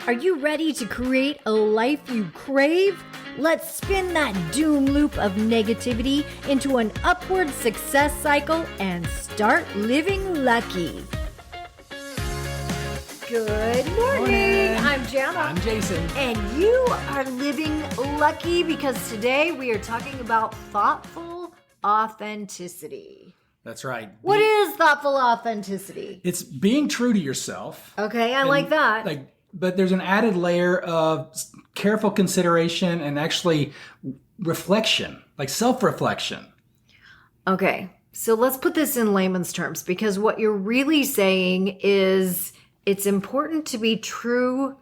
Are you ready to create a life you crave? Let's spin that doom loop of negativity into an upward success cycle and start living lucky. Good morning. I'm Jana. I'm Jason. And you are living lucky because today we are talking about thoughtful authenticity. That's right. What is thoughtful authenticity? It's being true to yourself. Okay, I like that. But there's an added layer of careful consideration and actually reflection, like self-reflection. Okay, so let's put this in layman's terms because what you're really saying is it's important to be true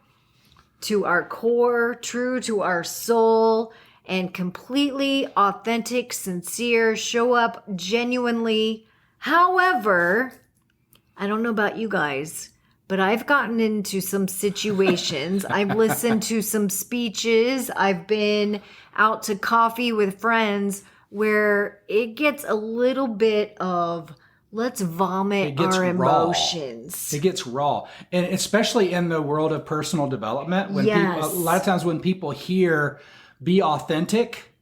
to our core, true to our soul, and completely authentic, sincere, show up genuinely. However, I don't know about you guys, but I've gotten into some situations. I've listened to some speeches. I've been out to coffee with friends where it gets a little bit of let's vomit our emotions. It gets raw. And especially in the world of personal development, when people, a lot of times when people hear be authentic,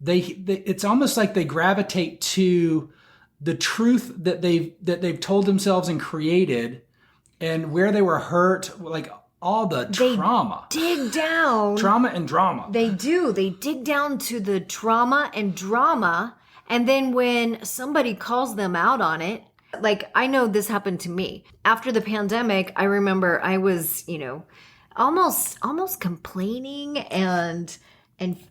it's almost like they gravitate to the truth that they've told themselves and created, and where they were hurt, like all the trauma. They dig down. Trauma and drama. They do. They dig down to the trauma and drama. And then when somebody calls them out on it, like I know this happened to me. After the pandemic, I remember I was, almost complaining and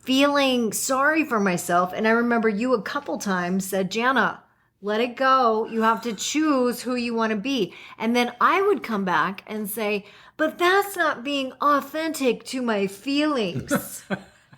feeling sorry for myself. And I remember you a couple times said, Jana, let it go. You have to choose who you want to be. And then I would come back and say, but that's not being authentic to my feelings.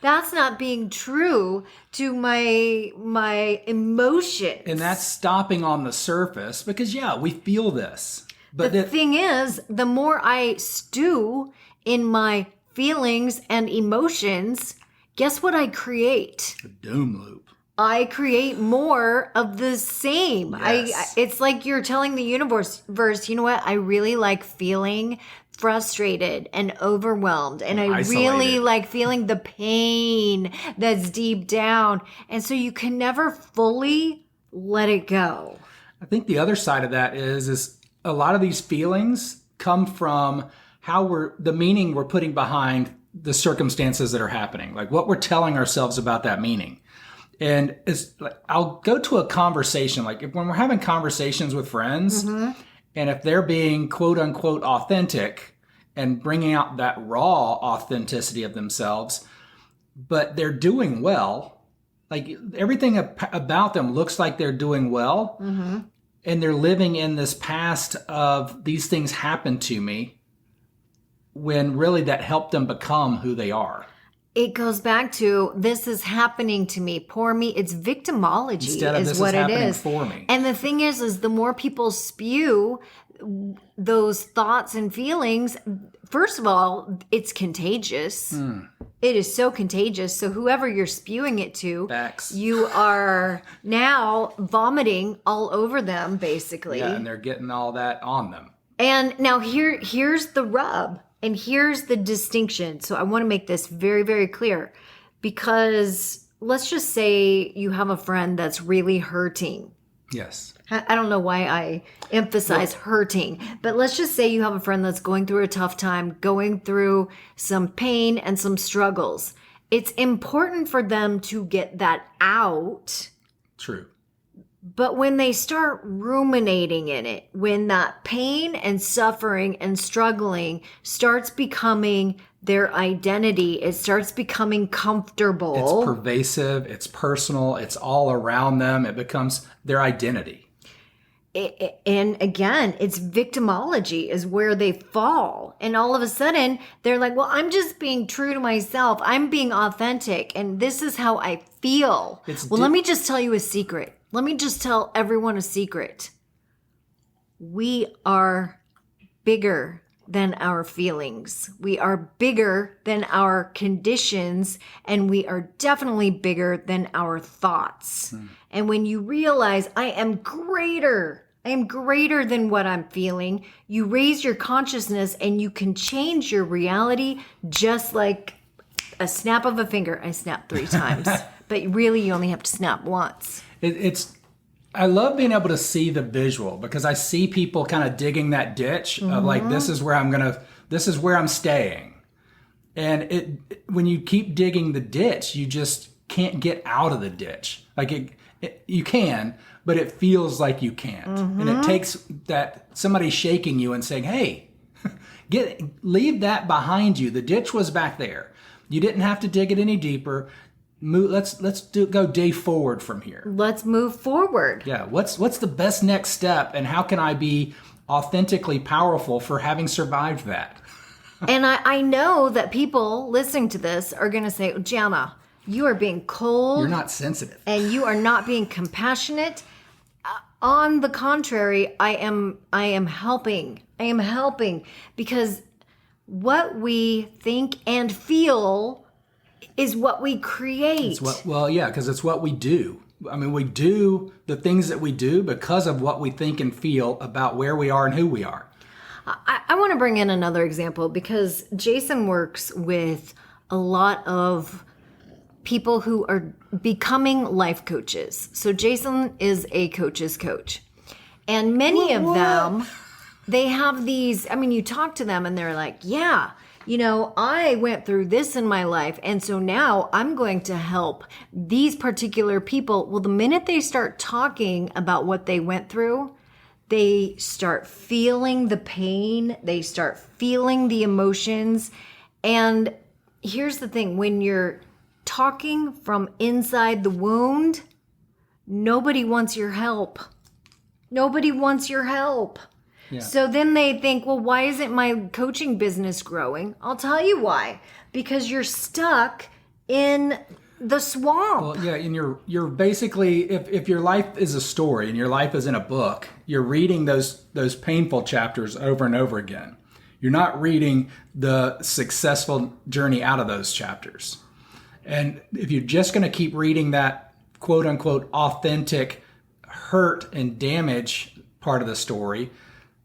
That's not being true to my emotions. And that's stopping on the surface because, we feel this. But the thing is, the more I stew in my feelings and emotions, guess what I create? A doom loop. I create more of the same. Yes. It's like you're telling the universe, you know what? I really like feeling frustrated and overwhelmed. And I really like feeling the pain that's deep down. And so you can never fully let it go. I think the other side of that is a lot of these feelings come from the meaning we're putting behind the circumstances that are happening, like what we're telling ourselves about that meaning. And I'll go to a conversation, like when we're having conversations with friends, and if they're being quote unquote authentic and bringing out that raw authenticity of themselves, but they're doing well, like everything about them looks like they're doing well, and they're living in this past of these things happened to me, when really that helped them become who they are. It goes back to this is happening to me, poor me. It's victimology Instead of is this what is it happening is. for me. And the thing is the more people spew those thoughts and feelings, first of all, it's contagious. It is so contagious. So whoever you're spewing it to, Facts. You are now vomiting all over them, basically. Yeah, and they're getting all that on them. And now here's the rub. And here's the distinction. So I want to make this very, very clear because let's just say you have a friend that's really hurting. Yes. I don't know why I emphasize hurting, but let's just say you have a friend that's going through a tough time, going through some pain and some struggles. It's important for them to get that out. True. But when they start ruminating in it, when that pain and suffering and struggling starts becoming their identity, it starts becoming comfortable. It's pervasive, it's personal, it's all around them. It becomes their identity. And again, it's victimology is where they fall. And all of a sudden, they're like, well, I'm just being true to myself. I'm being authentic. And this is how I feel. Let me just tell you a secret. Let me just tell everyone a secret. We are bigger than our feelings. We are bigger than our conditions, and we are definitely bigger than our thoughts. And when you realize I am greater I am greater than what I'm feeling. You raise your consciousness and you can change your reality just like a snap of a finger. I snapped 3 times, but really you only have to snap once. I love being able to see the visual because I see people kind of digging that ditch of like, this is where I'm staying. And when you keep digging the ditch, you just can't get out of the ditch. Like you can, but it feels like you can't. And it takes that somebody shaking you and saying, hey, leave that behind you. The ditch was back there. You didn't have to dig it any deeper. Let's go day forward from here. Let's move forward. Yeah. What's the best next step, and how can I be authentically powerful for having survived that? And I know that people listening to this are going to say, Jana, you are being cold. You're not sensitive. And you are not being compassionate. On the contrary, I am helping. I am helping because what we think and feel is what we create. Because it's what we do. I mean, we do the things that we do because of what we think and feel about where we are and who we are. I want to bring in another example because Jason works with a lot of people who are becoming life coaches. So Jason is a coach's coach. And many of them, they have these, I mean, you talk to them and they're like, yeah, I went through this in my life. And so now I'm going to help these particular people. Well, the minute they start talking about what they went through, they start feeling the pain. They start feeling the emotions. And here's the thing. When you're talking from inside the wound, nobody wants your help. Nobody wants your help. Yeah. So then they think, well, why isn't my coaching business growing? I'll tell you why. Because you're stuck in the swamp. Well, yeah, and you're basically, if your life is a story and your life is in a book, you're reading those painful chapters over and over again. You're not reading the successful journey out of those chapters. And if you're just going to keep reading that quote unquote authentic hurt and damage part of the story,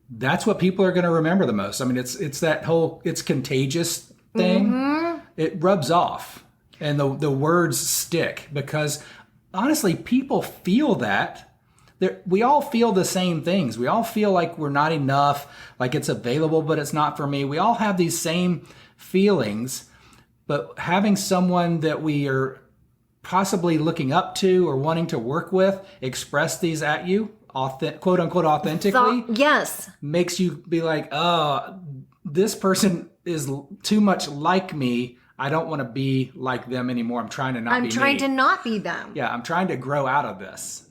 that's what people are going to remember the most. I mean, it's that whole, it's contagious thing. It rubs off. And the words stick because honestly, people feel that. We all feel the same things. We all feel like we're not enough, like it's available, but it's not for me. We all have these same feelings, but having someone that we are possibly looking up to or wanting to work with express these at you, quote unquote, authentically, yes, makes you be like, oh, this person is too much like me. I don't want to be like them anymore. I'm trying to not be me. I'm trying to not be them. Yeah, I'm trying to grow out of this.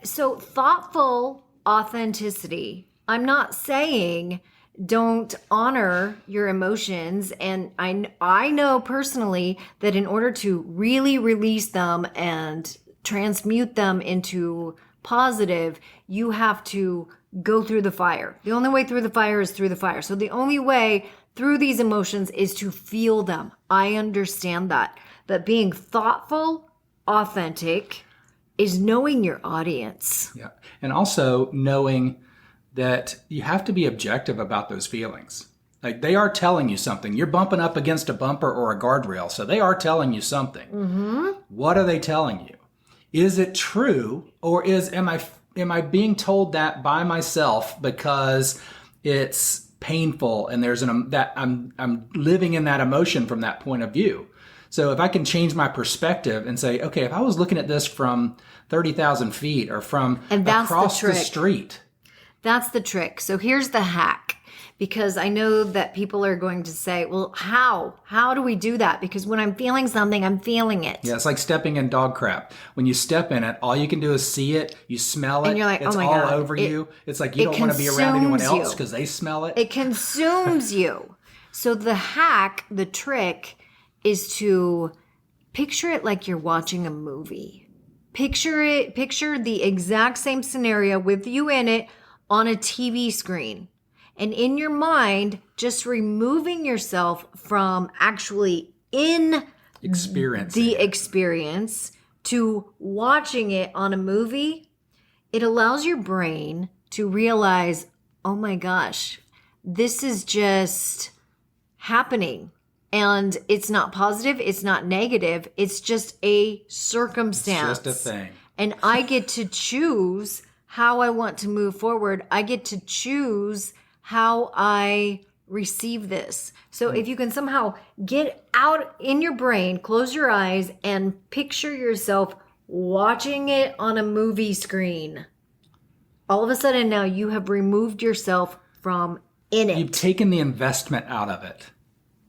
So thoughtful authenticity. I'm not saying don't honor your emotions. And I know personally that in order to really release them and transmute them into positive, you have to go through the fire. The only way through the fire is through the fire. So the only way through these emotions is to feel them. I understand that. But being thoughtful, authentic, is knowing your audience. Yeah. And also knowing that you have to be objective about those feelings. Like they are telling you something. You're bumping up against a bumper or a guardrail. So they are telling you something. What are they telling you? Is it true? Or am I being told that by myself because it's painful and there's I'm living in that emotion from that point of view. So if I can change my perspective and say, okay, if I was looking at this from 30,000 feet or from across the street. That's the trick. So here's the hack, because I know that people are going to say, well, how do we do that? Because when I'm feeling something, I'm feeling it. Yeah, it's like stepping in dog crap. When you step in it, all you can do is see it, you smell it, and you're like, it's oh my all God. over you. It's like you don't want to be around anyone else because they smell it. It consumes you. So the hack, the trick, is to picture it like you're watching a movie. Picture the exact same scenario with you in it on a TV screen. And in your mind, just removing yourself from actually in the experience to watching it on a movie, it allows your brain to realize, oh my gosh, this is just happening. And it's not positive. It's not negative. It's just a circumstance. It's just a thing. And I get to choose how I want to move forward. I get to choose how I receive this. So if you can somehow get out in your brain, close your eyes, and picture yourself watching it on a movie screen, all of a sudden now you have removed yourself from in it. You've taken the investment out of it,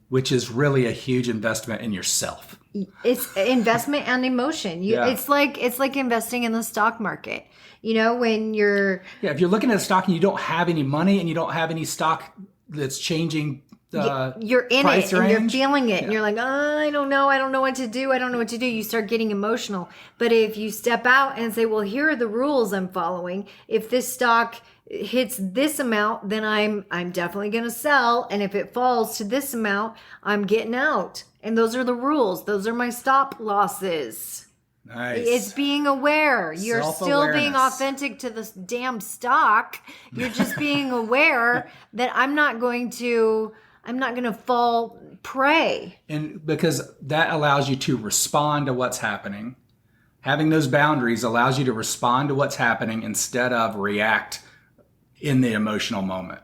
which is really a huge investment in yourself. It's investment and emotion. It's like investing in the stock market. You know, when you're if you're looking at a stock and you don't have any money and you don't have any stock that's changing you're in price it and range, you're feeling it and you're like, oh, I don't know what to do. You start getting emotional. But if you step out and say, well, here are the rules I'm following. If this stock hits this amount, then I'm definitely going to sell. And if it falls to this amount, I'm getting out. And those are the rules. Those are my stop losses. Nice. It's being aware. You're still being authentic to this damn stock. You're just being aware that I'm not going to fall prey. And because that allows you to respond to what's happening. Having those boundaries allows you to respond to what's happening instead of react in the emotional moment.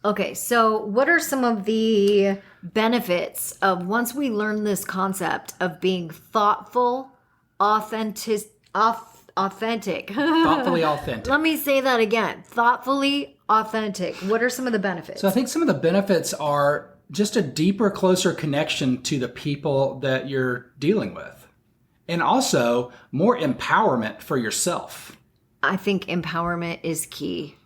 Okay, so what are some of the benefits of once we learn this concept of being thoughtful, authentic? Thoughtfully authentic. Let me say that again. Thoughtfully authentic. What are some of the benefits? So I think some of the benefits are just a deeper, closer connection to the people that you're dealing with. And also more empowerment for yourself. I think empowerment is key.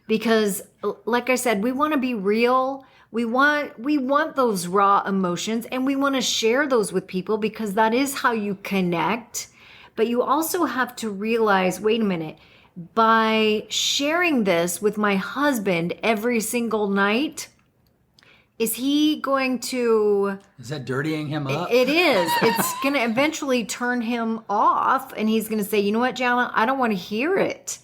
Because like I said, we want to be real. We want those raw emotions and we want to share those with people because that is how you connect. But you also have to realize, wait a minute, by sharing this with my husband every single night, is he going to... Is that dirtying him up? It is. It's going to eventually turn him off and he's going to say, you know what, Jana, I don't want to hear it.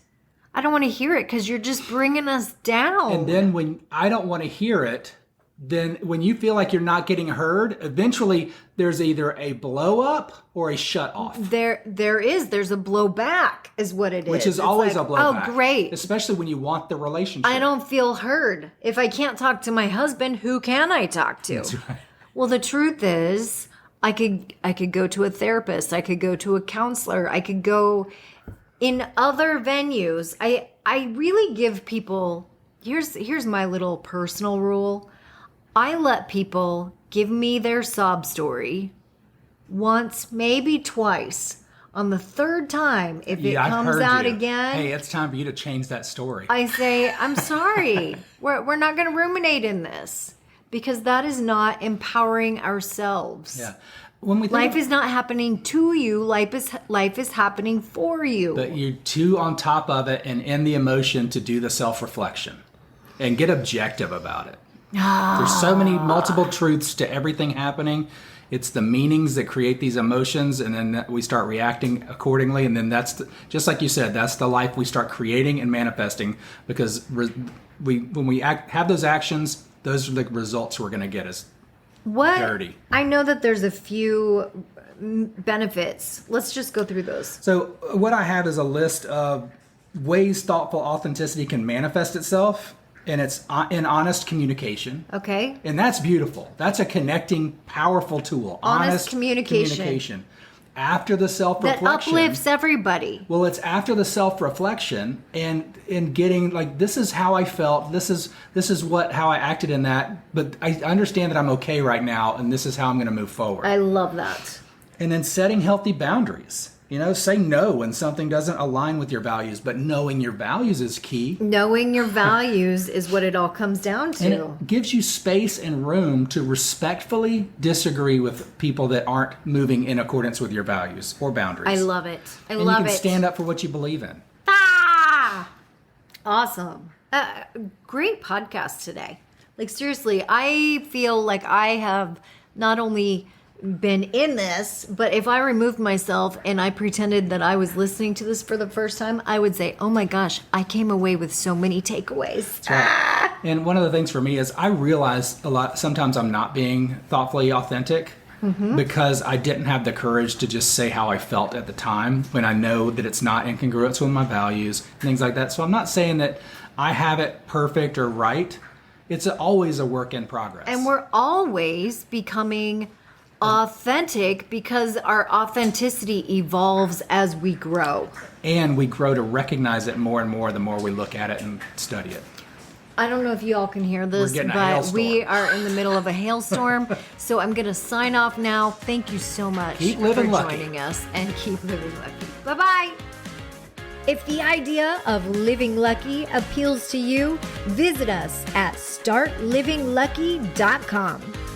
I don't want to hear it because you're just bringing us down. And then when I don't want to hear it, then when you feel like you're not getting heard, eventually there's either a blow up or a shut off. There's a blowback is what it is. Which is always a blowback. Oh, great. Especially when you want the relationship. I don't feel heard. If I can't talk to my husband, who can I talk to? That's right. Well, the truth is, I could go to a therapist. I could go to a counselor. I could go in other venues. I really give people, here's my little personal rule. I let people give me their sob story once, maybe twice. On the third time, if it comes out again, hey, it's time for you to change that story. I say, I'm sorry. We're not going to ruminate in this because that is not empowering ourselves. Yeah. When we life is not happening to you. Life is happening for you. But you're too on top of it and in the emotion to do the self-reflection and get objective about it. There's so many multiple truths to everything happening. It's the meanings that create these emotions, and then we start reacting accordingly. And then just like you said, that's the life we start creating and manifesting because when we have those actions, those are the results we're going to get as dirty. I know that there's a few benefits. Let's just go through those. So what I have is a list of ways thoughtful authenticity can manifest itself. And it's in honest communication. Okay. And that's beautiful. That's a connecting, powerful tool. Honest communication. After the self-reflection. That uplifts everybody. Well, it's after the self-reflection and getting like, this is how I felt. This is how I acted in that. But I understand that I'm okay right now. And this is how I'm going to move forward. I love that. And then setting healthy boundaries. Say no when something doesn't align with your values, but knowing your values is key. Knowing your values is what it all comes down to. And it gives you space and room to respectfully disagree with people that aren't moving in accordance with your values or boundaries. I love it. I and love it. You can stand up for what you believe in. Awesome. Great podcast today. Like seriously, I feel like I have not only been in this, but if I removed myself and I pretended that I was listening to this for the first time, I would say, oh my gosh, I came away with so many takeaways. Right. And one of the things for me is I realize sometimes I'm not being thoughtfully authentic because I didn't have the courage to just say how I felt at the time when I know that it's not in congruence with my values, things like that. So I'm not saying that I have it perfect or right. It's always a work in progress. And we're always becoming authentic because our authenticity evolves as we grow. And we grow to recognize it more and more the more we look at it and study it. I don't know if you all can hear this, but we are in the middle of a hailstorm. So I'm going to sign off now. Thank you so much for joining us, and keep living lucky. Bye-bye. If the idea of living lucky appeals to you, visit us at startlivinglucky.com.